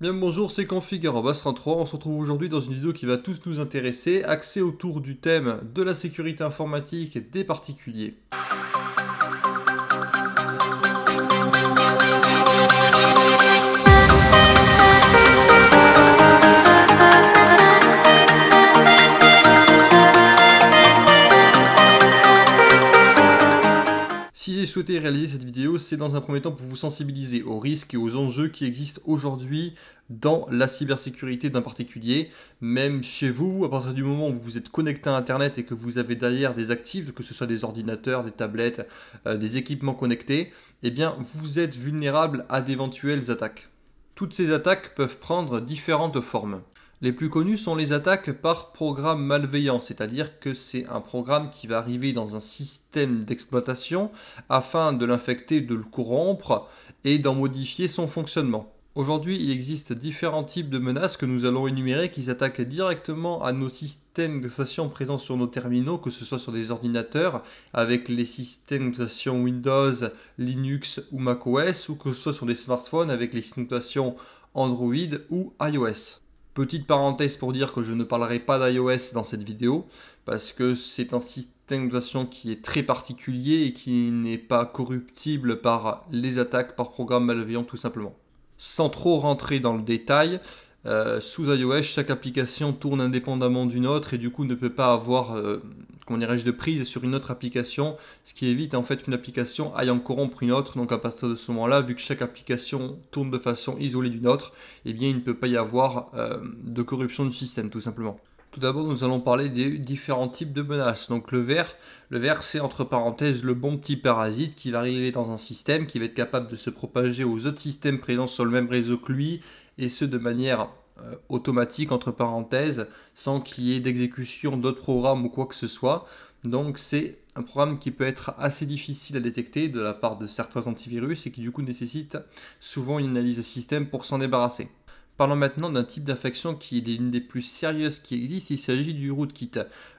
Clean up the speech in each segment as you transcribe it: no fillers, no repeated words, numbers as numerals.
Bien bonjour, c'est Config@33. On se retrouve aujourd'hui dans une vidéo qui va tous nous intéresser, axée autour du thème de la sécurité informatique des particuliers. Si j'ai souhaité réaliser cette vidéo, c'est dans un premier temps pour vous sensibiliser aux risques et aux enjeux qui existent aujourd'hui dans la cybersécurité d'un particulier. Même chez vous, à partir du moment où vous êtes connecté à Internet et que vous avez derrière des actifs, que ce soit des ordinateurs, des tablettes, des équipements connectés, eh bien vous êtes vulnérable à d'éventuelles attaques. Toutes ces attaques peuvent prendre différentes formes. Les plus connus sont les attaques par programme malveillant, c'est-à-dire que c'est un programme qui va arriver dans un système d'exploitation afin de l'infecter, de le corrompre et d'en modifier son fonctionnement. Aujourd'hui, il existe différents types de menaces que nous allons énumérer qui s'attaquent directement à nos systèmes d'exploitation présents sur nos terminaux, que ce soit sur des ordinateurs avec les systèmes d'exploitation Windows, Linux ou macOS, ou que ce soit sur des smartphones avec les systèmes d'exploitation Android ou iOS. Petite parenthèse pour dire que je ne parlerai pas d'iOS dans cette vidéo, parce que c'est un système d'exploitation qui est très particulier et qui n'est pas corruptible par les attaques par programme malveillant tout simplement. Sans trop rentrer dans le détail, sous iOS, chaque application tourne indépendamment d'une autre et du coup ne peut pas avoir de prise sur une autre application, ce qui évite en fait qu'une application aille en corrompre une autre. Donc à partir de ce moment-là, vu que chaque application tourne de façon isolée d'une autre, eh bien il ne peut pas y avoir de corruption du système tout simplement. Tout d'abord, nous allons parler des différents types de menaces. Donc le ver c'est entre parenthèses le bon petit parasite qui va arriver dans un système, qui va être capable de se propager aux autres systèmes présents sur le même réseau que lui, et ce de manière automatique entre parenthèses, sans qu'il y ait d'exécution d'autres programmes ou quoi que ce soit. Donc c'est un programme qui peut être assez difficile à détecter de la part de certains antivirus et qui du coup nécessite souvent une analyse de système pour s'en débarrasser. Parlons maintenant d'un type d'infection qui est l'une des plus sérieuses qui existent, il s'agit du rootkit.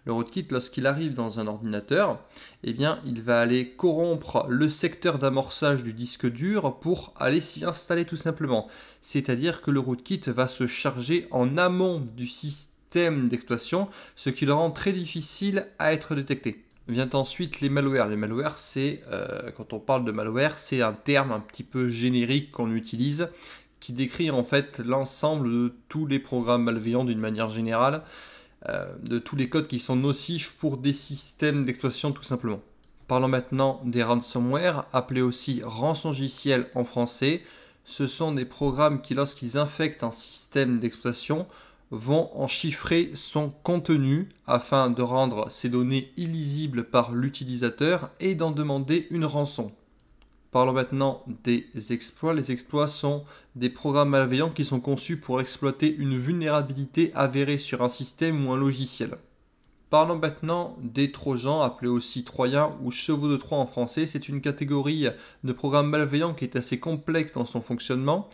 Le rootkit, lorsqu'il arrive dans un ordinateur, eh bien, il va aller corrompre le secteur d'amorçage du disque dur pour aller s'y installer tout simplement. C'est-à-dire que le rootkit va se charger en amont du système d'exploitation, ce qui le rend très difficile à être détecté. Vient ensuite les malwares. Les malwares, quand on parle de malware, c'est un terme un petit peu générique qu'on utilise, qui décrit en fait l'ensemble de tous les programmes malveillants d'une manière générale, de tous les codes qui sont nocifs pour des systèmes d'exploitation tout simplement. Parlons maintenant des ransomware, appelés aussi rançongiciels en français. Ce sont des programmes qui, lorsqu'ils infectent un système d'exploitation, vont en chiffrer son contenu afin de rendre ces données illisibles par l'utilisateur et d'en demander une rançon. Parlons maintenant des exploits. Les exploits sont des programmes malveillants qui sont conçus pour exploiter une vulnérabilité avérée sur un système ou un logiciel. Parlons maintenant des trojans, appelés aussi troyens ou chevaux de Troie en français. C'est une catégorie de programmes malveillants qui est assez complexe dans son fonctionnement,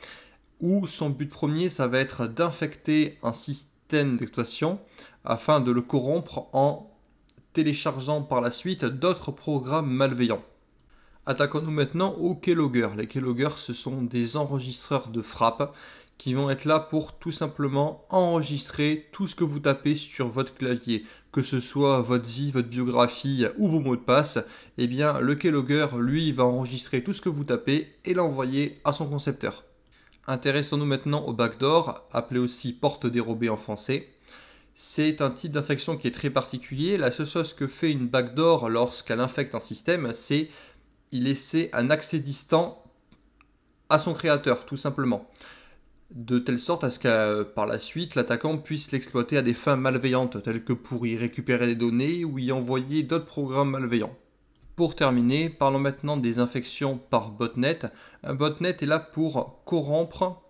où son but premier, ça va être d'infecter un système d'exploitation afin de le corrompre en téléchargeant par la suite d'autres programmes malveillants. Attaquons-nous maintenant aux keyloggers. Les keyloggers, ce sont des enregistreurs de frappe qui vont être là pour tout simplement enregistrer tout ce que vous tapez sur votre clavier, que ce soit votre vie, votre biographie ou vos mots de passe. Eh bien, le keylogger, lui, va enregistrer tout ce que vous tapez et l'envoyer à son concepteur. Intéressons-nous maintenant au backdoor, appelé aussi porte dérobée en français. C'est un type d'infection qui est très particulier. La seule chose que fait une backdoor lorsqu'elle infecte un système, c'est il laissait un accès distant à son créateur, tout simplement. De telle sorte à ce que par la suite, l'attaquant puisse l'exploiter à des fins malveillantes, telles que pour y récupérer des données ou y envoyer d'autres programmes malveillants. Pour terminer, parlons maintenant des infections par botnet. Un botnet est là pour corrompre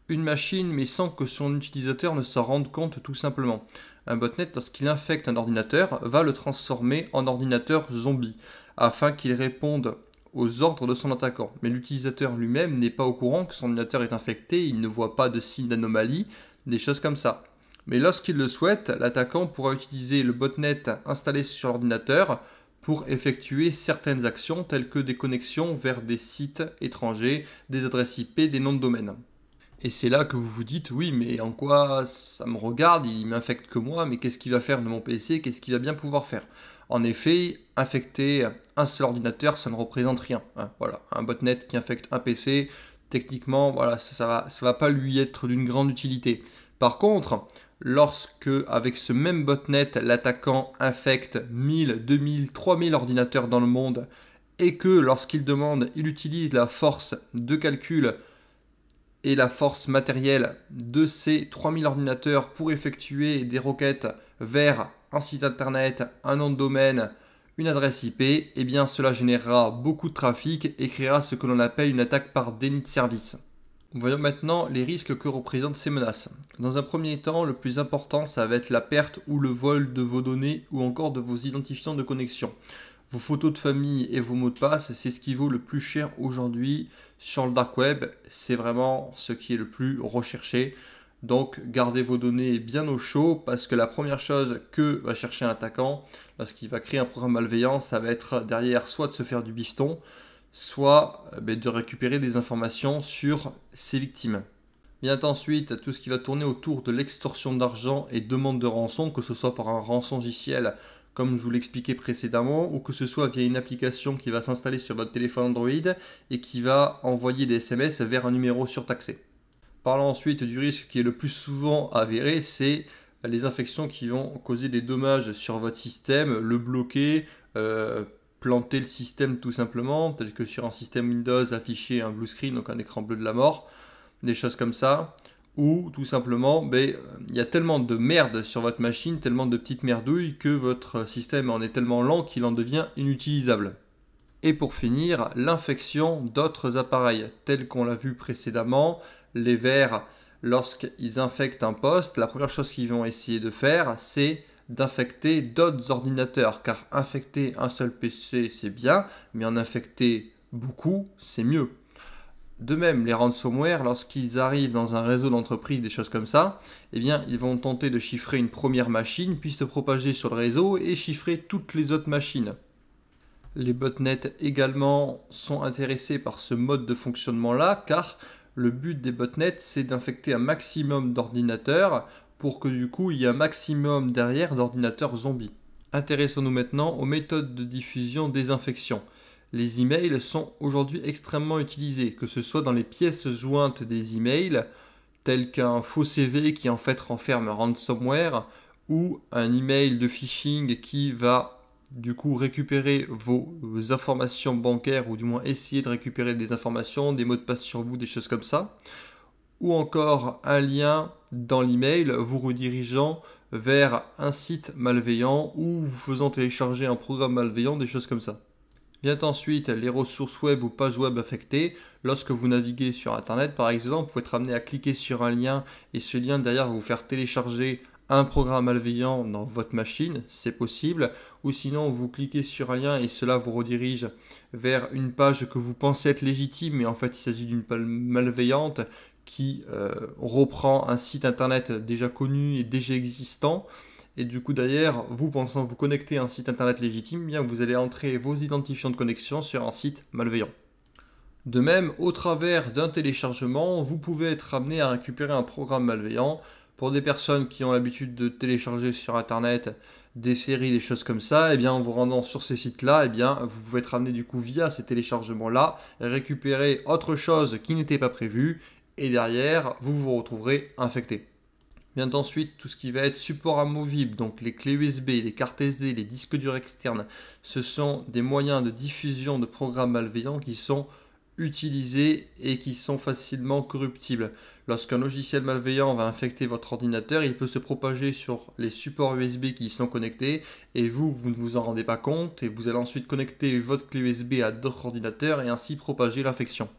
une machine, mais sans que son utilisateur ne s'en rende compte tout simplement. Un botnet, lorsqu'il infecte un ordinateur, va le transformer en ordinateur zombie, afin qu'il réponde aux ordres de son attaquant. Mais l'utilisateur lui-même n'est pas au courant que son ordinateur est infecté, il ne voit pas de signe d'anomalie, des choses comme ça. Mais lorsqu'il le souhaite, l'attaquant pourra utiliser le botnet installé sur l'ordinateur pour effectuer certaines actions telles que des connexions vers des sites étrangers, des adresses IP, des noms de domaine. Et c'est là que vous vous dites, oui, mais en quoi ça me regarde, il m'infecte que moi, mais qu'est-ce qu'il va faire de mon PC, qu'est-ce qu'il va bien pouvoir faire? En effet, infecter un seul ordinateur, ça ne représente rien, hein. Voilà, un botnet qui infecte un PC, techniquement, voilà, ça va pas lui être d'une grande utilité. Par contre, lorsque, avec ce même botnet, l'attaquant infecte 1000, 2000, 3000 ordinateurs dans le monde, et que lorsqu'il demande, il utilise la force de calcul et la force matérielle de ces 3000 ordinateurs pour effectuer des requêtes vers un site internet, un nom de domaine, une adresse IP, eh bien cela générera beaucoup de trafic et créera ce que l'on appelle une attaque par déni de service. Voyons maintenant les risques que représentent ces menaces. Dans un premier temps, le plus important, ça va être la perte ou le vol de vos données ou encore de vos identifiants de connexion. Vos photos de famille et vos mots de passe, c'est ce qui vaut le plus cher aujourd'hui sur le dark web. C'est vraiment ce qui est le plus recherché. Donc gardez vos données bien au chaud parce que la première chose que va chercher un attaquant lorsqu'il va créer un programme malveillant, ça va être derrière soit de se faire du bifton, soit de récupérer des informations sur ses victimes. Vient ensuite tout ce qui va tourner autour de l'extorsion d'argent et demande de rançon, que ce soit par un rançongiciel comme je vous l'expliquais précédemment, ou que ce soit via une application qui va s'installer sur votre téléphone Android et qui va envoyer des SMS vers un numéro surtaxé. Parlons ensuite du risque qui est le plus souvent avéré, c'est les infections qui vont causer des dommages sur votre système, le bloquer, planter le système tout simplement, tel que sur un système Windows afficher un blue screen, donc un écran bleu de la mort, des choses comme ça. Ou tout simplement, il y a tellement de merde sur votre machine, tellement de petites merdouilles que votre système en est tellement lent qu'il en devient inutilisable. Et pour finir, l'infection d'autres appareils, tels qu'on l'a vu précédemment, les vers, lorsqu'ils infectent un poste, la première chose qu'ils vont essayer de faire, c'est d'infecter d'autres ordinateurs, car infecter un seul PC, c'est bien, mais en infecter beaucoup, c'est mieux. De même, les ransomware, lorsqu'ils arrivent dans un réseau d'entreprise, des choses comme ça, eh bien, ils vont tenter de chiffrer une première machine, puis se propager sur le réseau et chiffrer toutes les autres machines. Les botnets également sont intéressés par ce mode de fonctionnement-là, car le but des botnets, c'est d'infecter un maximum d'ordinateurs pour que du coup, il y ait un maximum derrière d'ordinateurs zombies. Intéressons-nous maintenant aux méthodes de diffusion des infections. Les emails sont aujourd'hui extrêmement utilisés, que ce soit dans les pièces jointes des emails, tels qu'un faux CV qui en fait renferme un ransomware, ou un email de phishing qui va du coup récupérer vos informations bancaires, ou du moins essayer de récupérer des informations, des mots de passe sur vous, des choses comme ça, ou encore un lien dans l'email vous redirigeant vers un site malveillant ou vous faisant télécharger un programme malveillant, des choses comme ça. Vient ensuite les ressources web ou pages web affectées. Lorsque vous naviguez sur internet par exemple, vous pouvez être amené à cliquer sur un lien et ce lien derrière va vous faire télécharger un programme malveillant dans votre machine, c'est possible. Ou sinon vous cliquez sur un lien et cela vous redirige vers une page que vous pensez être légitime, mais en fait il s'agit d'une page malveillante qui reprend un site internet déjà connu et déjà existant. Et du coup d'ailleurs, vous pensant vous connecter à un site internet légitime, bien vous allez entrer vos identifiants de connexion sur un site malveillant. De même, au travers d'un téléchargement, vous pouvez être amené à récupérer un programme malveillant. Pour des personnes qui ont l'habitude de télécharger sur internet des séries, des choses comme ça, et bien en vous rendant sur ces sites-là, et bien vous pouvez être amené du coup via ces téléchargements-là, récupérer autre chose qui n'était pas prévu, et derrière, vous vous retrouverez infecté. Vient ensuite tout ce qui va être support amovible, donc les clés USB, les cartes SD, les disques durs externes. Ce sont des moyens de diffusion de programmes malveillants qui sont utilisés et qui sont facilement corruptibles. Lorsqu'un logiciel malveillant va infecter votre ordinateur, il peut se propager sur les supports USB qui y sont connectés et vous ne vous en rendez pas compte et vous allez ensuite connecter votre clé USB à d'autres ordinateurs et ainsi propager l'infection.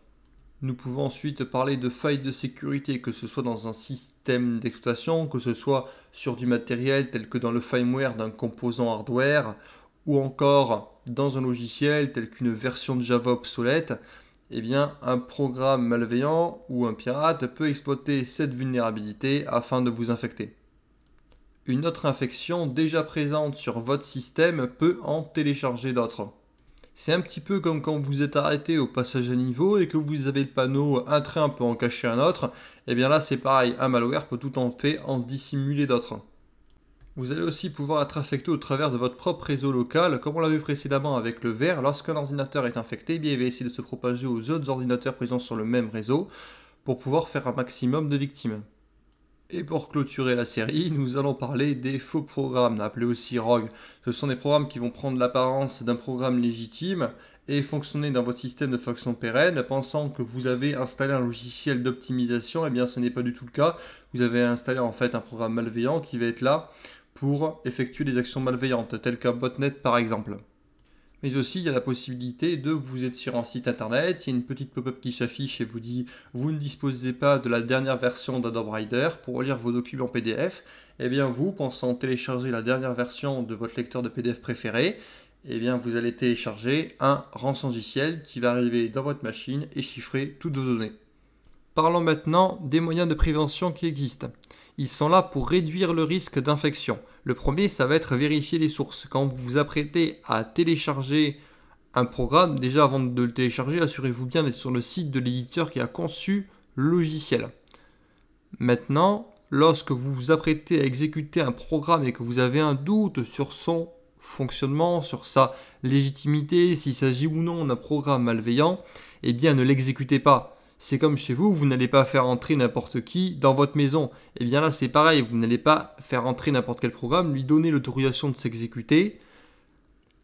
Nous pouvons ensuite parler de failles de sécurité, que ce soit dans un système d'exploitation, que ce soit sur du matériel tel que dans le firmware d'un composant hardware, ou encore dans un logiciel tel qu'une version de Java obsolète. Eh bien, un programme malveillant ou un pirate peut exploiter cette vulnérabilité afin de vous infecter. Une autre infection déjà présente sur votre système peut en télécharger d'autres. C'est un petit peu comme quand vous êtes arrêté au passage à niveau et que vous avez le panneau un train peut en cacher un autre. Et bien là c'est pareil, un malware peut tout en fait en dissimuler d'autres. Vous allez aussi pouvoir être infecté au travers de votre propre réseau local. Comme on l'a vu précédemment avec le ver, lorsqu'un ordinateur est infecté, eh bien, il va essayer de se propager aux autres ordinateurs présents sur le même réseau pour pouvoir faire un maximum de victimes. Et pour clôturer la série, nous allons parler des faux programmes, appelés aussi rogue. Ce sont des programmes qui vont prendre l'apparence d'un programme légitime et fonctionner dans votre système de façon pérenne, pensant que vous avez installé un logiciel d'optimisation. Eh bien, ce n'est pas du tout le cas. Vous avez installé en fait un programme malveillant qui va être là pour effectuer des actions malveillantes, telles qu'un botnet par exemple. Mais aussi, il y a la possibilité de vous être sur un site internet, il y a une petite pop-up qui s'affiche et vous dit « Vous ne disposez pas de la dernière version d'Adobe Reader pour lire vos documents PDF ». Eh bien vous, pensant télécharger la dernière version de votre lecteur de PDF préféré, eh bien vous allez télécharger un rançongiciel qui va arriver dans votre machine et chiffrer toutes vos données. Parlons maintenant des moyens de prévention qui existent. Ils sont là pour réduire le risque d'infection. Le premier, ça va être vérifier les sources. Quand vous vous apprêtez à télécharger un programme, déjà avant de le télécharger, assurez-vous bien d'être sur le site de l'éditeur qui a conçu le logiciel. Maintenant, lorsque vous vous apprêtez à exécuter un programme et que vous avez un doute sur son fonctionnement, sur sa légitimité, s'il s'agit ou non d'un programme malveillant, eh bien ne l'exécutez pas. C'est comme chez vous, vous n'allez pas faire entrer n'importe qui dans votre maison. Et bien là, c'est pareil, vous n'allez pas faire entrer n'importe quel programme, lui donner l'autorisation de s'exécuter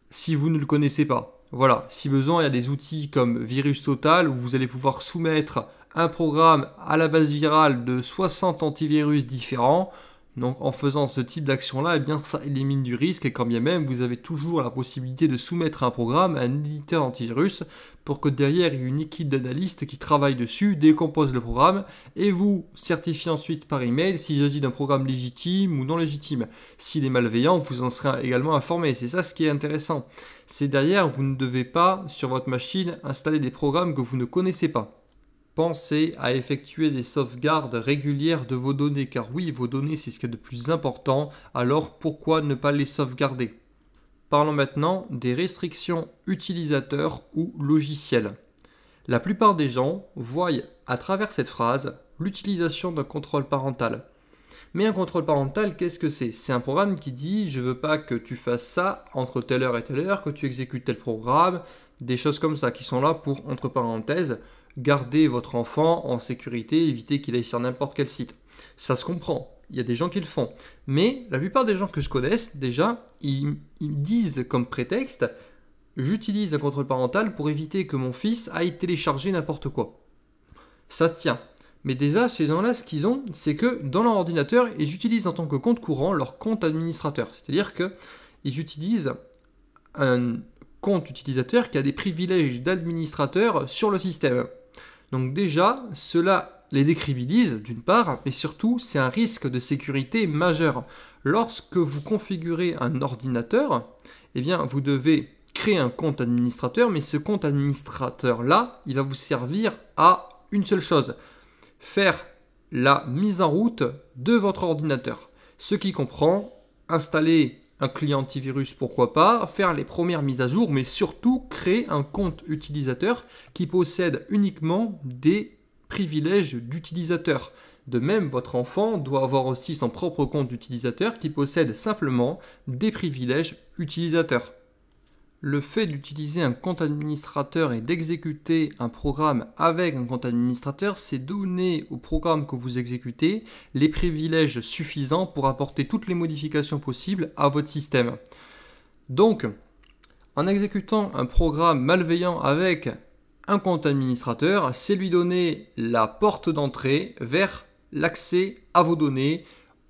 si vous ne le connaissez pas. Voilà, si besoin, il y a des outils comme Virus Total où vous allez pouvoir soumettre un programme à la base virale de 60 antivirus différents. Donc en faisant ce type d'action-là, eh bien ça élimine du risque et quand bien même vous avez toujours la possibilité de soumettre un programme à un éditeur antivirus pour que derrière il y ait une équipe d'analystes qui travaille dessus, décompose le programme et vous certifie ensuite par email s'il s'agit d'un programme légitime ou non légitime. S'il est malveillant, vous en serez également informé. C'est ça ce qui est intéressant. C'est derrière, vous ne devez pas sur votre machine installer des programmes que vous ne connaissez pas. Pensez à effectuer des sauvegardes régulières de vos données, car oui, vos données c'est ce qu'il y a de plus important, alors pourquoi ne pas les sauvegarder? Parlons maintenant des restrictions utilisateurs ou logiciels. La plupart des gens voient à travers cette phrase l'utilisation d'un contrôle parental. Mais un contrôle parental, qu'est-ce que c'est? C'est un programme qui dit je veux pas que tu fasses ça entre telle heure et telle heure, que tu exécutes tel programme, des choses comme ça qui sont là pour, entre parenthèses, garder votre enfant en sécurité, éviter qu'il aille sur n'importe quel site. Ça se comprend, il y a des gens qui le font. Mais la plupart des gens que je connaisse, déjà, ils disent comme prétexte « J'utilise un contrôle parental pour éviter que mon fils aille télécharger n'importe quoi ». Ça se tient. Mais déjà, ces gens-là, ce qu'ils ont, c'est que dans leur ordinateur, ils utilisent en tant que compte courant leur compte administrateur. C'est-à-dire qu'ils utilisent un compte utilisateur qui a des privilèges d'administrateur sur le système. Donc déjà, cela les décrédibilise d'une part, mais surtout, c'est un risque de sécurité majeur. Lorsque vous configurez un ordinateur, eh bien, vous devez créer un compte administrateur, mais ce compte administrateur-là, il va vous servir à une seule chose, faire la mise en route de votre ordinateur. Ce qui comprend installer un client antivirus, pourquoi pas, faire les premières mises à jour, mais surtout créer un compte utilisateur qui possède uniquement des privilèges d'utilisateur. De même, votre enfant doit avoir aussi son propre compte d'utilisateur qui possède simplement des privilèges utilisateurs. Le fait d'utiliser un compte administrateur et d'exécuter un programme avec un compte administrateur, c'est donner au programme que vous exécutez les privilèges suffisants pour apporter toutes les modifications possibles à votre système. Donc, en exécutant un programme malveillant avec un compte administrateur, c'est lui donner la porte d'entrée vers l'accès à vos données,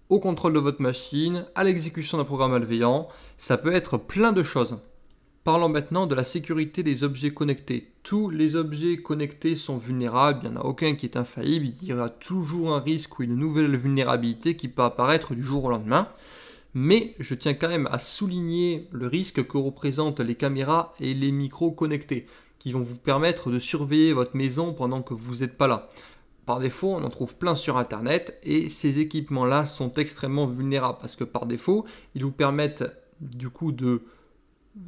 au contrôle de votre machine, à l'exécution d'un programme malveillant. Ça peut être plein de choses. Parlons maintenant de la sécurité des objets connectés. Tous les objets connectés sont vulnérables, il n'y en a aucun qui est infaillible, il y aura toujours un risque ou une nouvelle vulnérabilité qui peut apparaître du jour au lendemain. Mais je tiens quand même à souligner le risque que représentent les caméras et les micros connectés, qui vont vous permettre de surveiller votre maison pendant que vous n'êtes pas là. Par défaut, on en trouve plein sur Internet et ces équipements-là sont extrêmement vulnérables parce que par défaut, ils vous permettent du coup de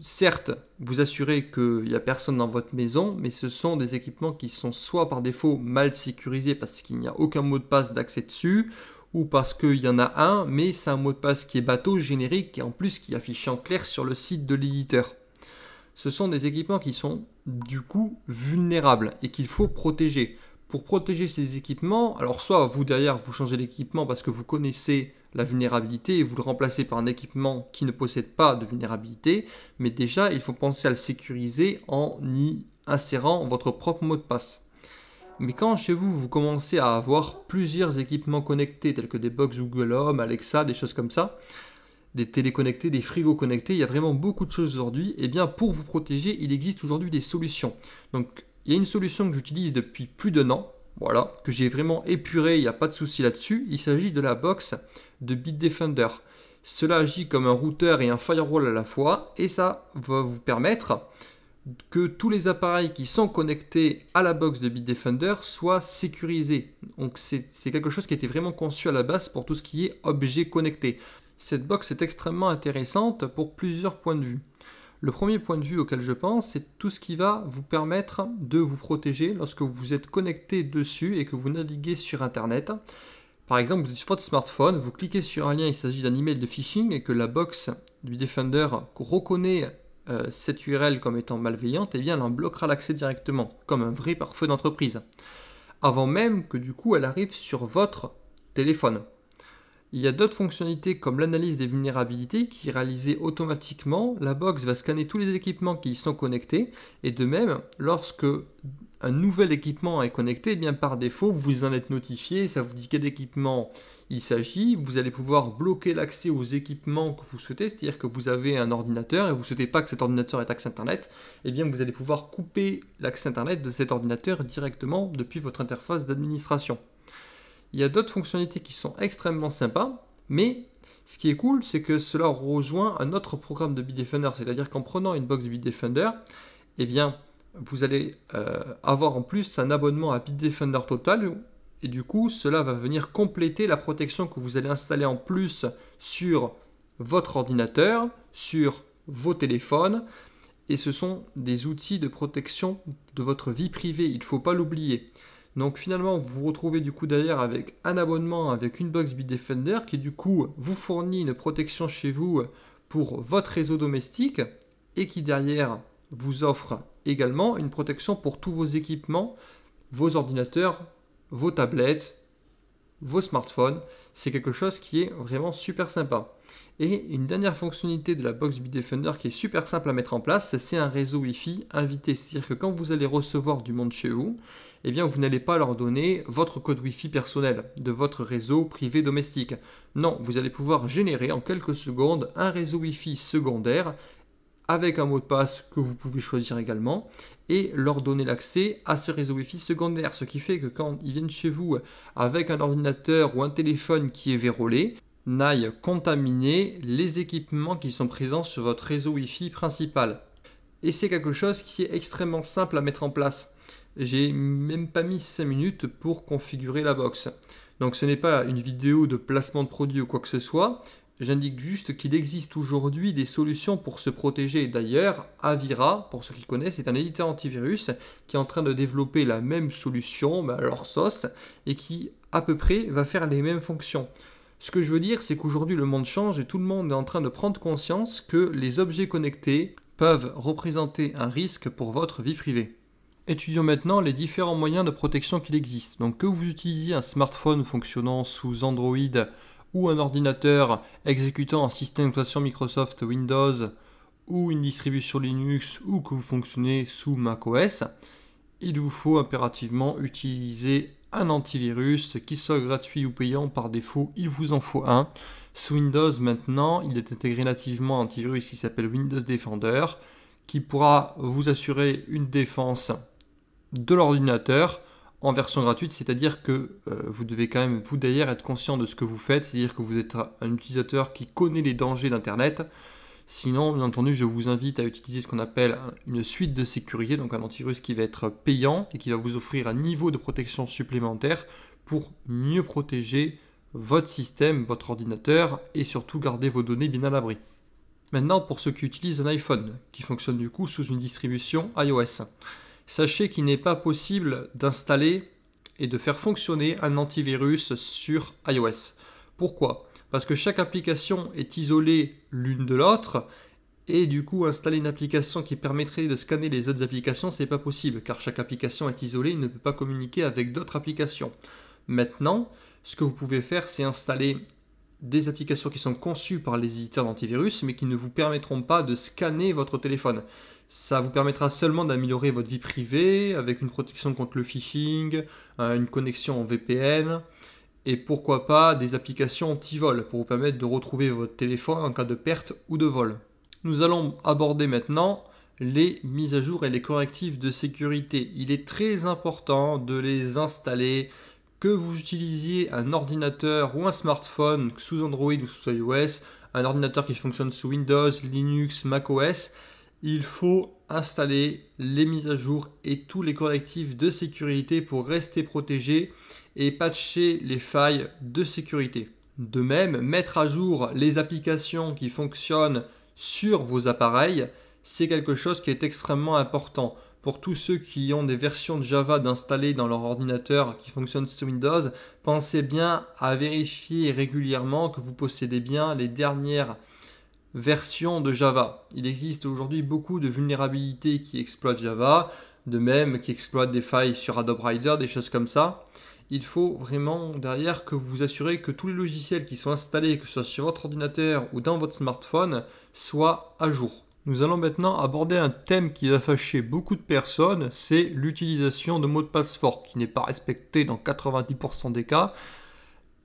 certes, vous assurez qu'il n'y a personne dans votre maison, mais ce sont des équipements qui sont soit par défaut mal sécurisés parce qu'il n'y a aucun mot de passe d'accès dessus, ou parce qu'il y en a un, mais c'est un mot de passe qui est bateau, générique, et en plus qui est affiché en clair sur le site de l'éditeur. Ce sont des équipements qui sont du coup vulnérables et qu'il faut protéger. Pour protéger ces équipements, alors soit vous derrière vous changez l'équipement parce que vous connaissez la vulnérabilité et vous le remplacez par un équipement qui ne possède pas de vulnérabilité, mais déjà il faut penser à le sécuriser en y insérant votre propre mot de passe. Mais quand chez vous, vous commencez à avoir plusieurs équipements connectés tels que des box Google Home, Alexa, des choses comme ça, des télés connectées, des frigos connectés, il y a vraiment beaucoup de choses aujourd'hui, et bien pour vous protéger, il existe aujourd'hui des solutions. Donc il y a une solution que j'utilise depuis plus d'1 an, voilà, que j'ai vraiment épuré, il n'y a pas de souci là-dessus. Il s'agit de la box de Bitdefender. Cela agit comme un routeur et un firewall à la fois, et ça va vous permettre que tous les appareils qui sont connectés à la box de Bitdefender soient sécurisés. Donc c'est quelque chose qui était vraiment conçu à la base pour tout ce qui est objet connecté. Cette box est extrêmement intéressante pour plusieurs points de vue. Le premier point de vue auquel je pense, c'est tout ce qui va vous permettre de vous protéger lorsque vous êtes connecté dessus et que vous naviguez sur Internet. Par exemple, vous êtes sur votre smartphone, vous cliquez sur un lien, il s'agit d'un email de phishing et que la box du Bitdefender reconnaît cette URL comme étant malveillante, et bien elle en bloquera l'accès directement, comme un vrai pare-feu d'entreprise, avant même que du coup elle arrive sur votre téléphone. Il y a d'autres fonctionnalités comme l'analyse des vulnérabilités qui est réalisée automatiquement. La box va scanner tous les équipements qui y sont connectés et de même, lorsque un nouvel équipement est connecté, eh bien par défaut, vous en êtes notifié, ça vous dit quel équipement il s'agit. Vous allez pouvoir bloquer l'accès aux équipements que vous souhaitez, c'est-à-dire que vous avez un ordinateur et vous ne souhaitez pas que cet ordinateur ait accès Internet, eh bien vous allez pouvoir couper l'accès Internet de cet ordinateur directement depuis votre interface d'administration. Il y a d'autres fonctionnalités qui sont extrêmement sympas, mais ce qui est cool, c'est que cela rejoint un autre programme de Bitdefender, c'est-à-dire qu'en prenant une box de Bitdefender, eh bien, vous allez avoir en plus un abonnement à Bitdefender Total, et du coup, cela va venir compléter la protection que vous allez installer en plus sur votre ordinateur, sur vos téléphones, et ce sont des outils de protection de votre vie privée, il ne faut pas l'oublier. Donc finalement, vous vous retrouvez du coup derrière avec un abonnement avec une box Bitdefender qui du coup vous fournit une protection chez vous pour votre réseau domestique et qui derrière vous offre également une protection pour tous vos équipements, vos ordinateurs, vos tablettes, vos smartphones. C'est quelque chose qui est vraiment super sympa. Et une dernière fonctionnalité de la box Bitdefender qui est super simple à mettre en place, c'est un réseau Wi-Fi invité. C'est-à-dire que quand vous allez recevoir du monde chez vous, eh bien vous n'allez pas leur donner votre code Wi-Fi personnel de votre réseau privé domestique. Non, vous allez pouvoir générer en quelques secondes un réseau Wi-Fi secondaire avec un mot de passe que vous pouvez choisir également et leur donner l'accès à ce réseau Wi-Fi secondaire. Ce qui fait que quand ils viennent chez vous avec un ordinateur ou un téléphone qui est vérolé, n'aille contaminer les équipements qui sont présents sur votre réseau Wi-Fi principal. Et c'est quelque chose qui est extrêmement simple à mettre en place. J'ai même pas mis 5 minutes pour configurer la box. Donc ce n'est pas une vidéo de placement de produit ou quoi que ce soit. J'indique juste qu'il existe aujourd'hui des solutions pour se protéger. D'ailleurs, Avira, pour ceux qui connaissent, c'est un éditeur antivirus qui est en train de développer la même solution, à leur sauce, et qui à peu près va faire les mêmes fonctions. Ce que je veux dire, c'est qu'aujourd'hui le monde change et tout le monde est en train de prendre conscience que les objets connectés peuvent représenter un risque pour votre vie privée. Étudions maintenant les différents moyens de protection qu'il existe. Donc que vous utilisiez un smartphone fonctionnant sous Android ou un ordinateur exécutant un système d'exploitation Microsoft Windows ou une distribution Linux ou que vous fonctionnez sous macOS, il vous faut impérativement utiliser un antivirus, qu'il soit gratuit ou payant. Par défaut, il vous en faut un. Sous Windows maintenant, il est intégré nativement un antivirus qui s'appelle Windows Defender, qui pourra vous assurer une défense de l'ordinateur en version gratuite, c'est-à-dire que vous devez quand même, vous d'ailleurs, être conscient de ce que vous faites, c'est-à-dire que vous êtes un utilisateur qui connaît les dangers d'Internet. Sinon, bien entendu, je vous invite à utiliser ce qu'on appelle une suite de sécurité, donc un antivirus qui va être payant et qui va vous offrir un niveau de protection supplémentaire pour mieux protéger votre système, votre ordinateur et surtout garder vos données bien à l'abri. Maintenant, pour ceux qui utilisent un iPhone, qui fonctionne du coup sous une distribution iOS, sachez qu'il n'est pas possible d'installer et de faire fonctionner un antivirus sur iOS. Pourquoi? Parce que chaque application est isolée l'une de l'autre et du coup installer une application qui permettrait de scanner les autres applications, c'est pas possible car chaque application est isolée et ne peut pas communiquer avec d'autres applications. Maintenant, ce que vous pouvez faire, c'est installer des applications qui sont conçues par les éditeurs d'antivirus mais qui ne vous permettront pas de scanner votre téléphone. Ça vous permettra seulement d'améliorer votre vie privée avec une protection contre le phishing, une connexion en VPN et pourquoi pas des applications anti-vol pour vous permettre de retrouver votre téléphone en cas de perte ou de vol. Nous allons aborder maintenant les mises à jour et les correctifs de sécurité. Il est très important de les installer. Que vous utilisiez un ordinateur ou un smartphone sous Android ou sous iOS, un ordinateur qui fonctionne sous Windows, Linux, macOS, il faut installer les mises à jour et tous les correctifs de sécurité pour rester protégé et patcher les failles de sécurité. De même, mettre à jour les applications qui fonctionnent sur vos appareils, c'est quelque chose qui est extrêmement important. Pour tous ceux qui ont des versions de Java d'installer dans leur ordinateur qui fonctionnent sous Windows, pensez bien à vérifier régulièrement que vous possédez bien les dernières versions de Java. Il existe aujourd'hui beaucoup de vulnérabilités qui exploitent Java, de même qui exploitent des failles sur Adobe Reader, des choses comme ça. Il faut vraiment derrière que vous vous assurez que tous les logiciels qui sont installés, que ce soit sur votre ordinateur ou dans votre smartphone, soient à jour. Nous allons maintenant aborder un thème qui va fâcher beaucoup de personnes, c'est l'utilisation de mots de passe forts qui n'est pas respecté dans 90% des cas.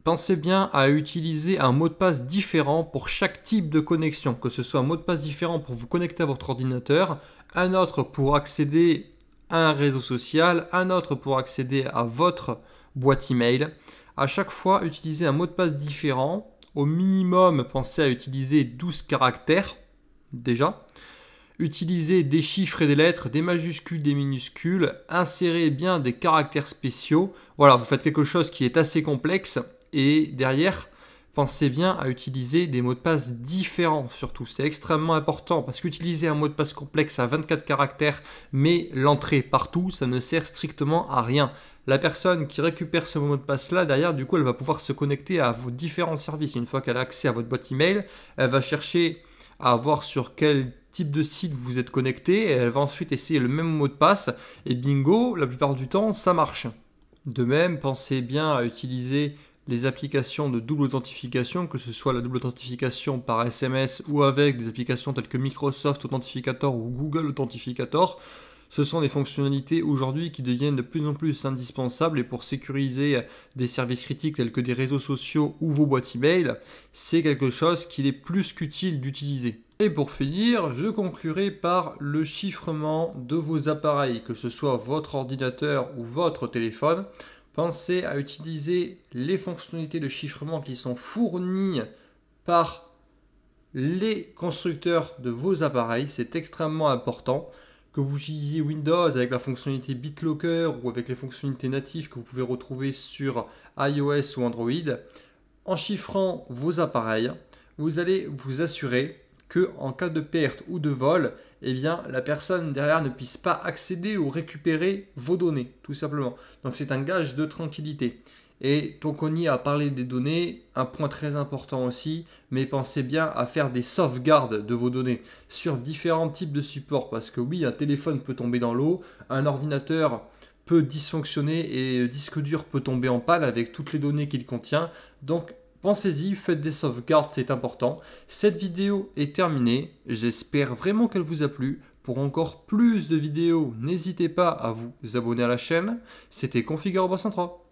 Pensez bien à utiliser un mot de passe différent pour chaque type de connexion, que ce soit un mot de passe différent pour vous connecter à votre ordinateur, un autre pour accéder à un réseau social, un autre pour accéder à votre boîte email. À chaque fois, utilisez un mot de passe différent. Au minimum, pensez à utiliser 12 caractères déjà. Utilisez des chiffres et des lettres, des majuscules, des minuscules. Insérez bien des caractères spéciaux. Voilà, vous faites quelque chose qui est assez complexe. Et derrière, pensez bien à utiliser des mots de passe différents surtout. C'est extrêmement important parce qu'utiliser un mot de passe complexe à 24 caractères, mais l'entrée partout, ça ne sert strictement à rien. La personne qui récupère ce mot de passe-là, derrière, du coup, elle va pouvoir se connecter à vos différents services. Une fois qu'elle a accès à votre boîte email, elle va chercher à voir sur quel type de site vous êtes connecté et elle va ensuite essayer le même mot de passe et bingo, la plupart du temps, ça marche. De même, pensez bien à utiliser les applications de double authentification, que ce soit la double authentification par SMS ou avec des applications telles que Microsoft Authenticator ou Google Authentificator. Ce sont des fonctionnalités aujourd'hui qui deviennent de plus en plus indispensables et pour sécuriser des services critiques tels que des réseaux sociaux ou vos boîtes email, c'est quelque chose qu'il est plus qu'utile d'utiliser. Et pour finir, je conclurai par le chiffrement de vos appareils, que ce soit votre ordinateur ou votre téléphone. Pensez à utiliser les fonctionnalités de chiffrement qui sont fournies par les constructeurs de vos appareils. C'est extrêmement important. Que vous utilisiez Windows avec la fonctionnalité BitLocker ou avec les fonctionnalités natives que vous pouvez retrouver sur iOS ou Android, en chiffrant vos appareils, vous allez vous assurer que en cas de perte ou de vol, eh bien, la personne derrière ne puisse pas accéder ou récupérer vos données, tout simplement. Donc c'est un gage de tranquillité. Et tant qu'on y a parlé des données, un point très important aussi, mais pensez bien à faire des sauvegardes de vos données sur différents types de supports. Parce que oui, un téléphone peut tomber dans l'eau, un ordinateur peut dysfonctionner et le disque dur peut tomber en panne avec toutes les données qu'il contient. Donc pensez-y, faites des sauvegardes, c'est important. Cette vidéo est terminée, j'espère vraiment qu'elle vous a plu. Pour encore plus de vidéos, n'hésitez pas à vous abonner à la chaîne. C'était Configure Boss 3.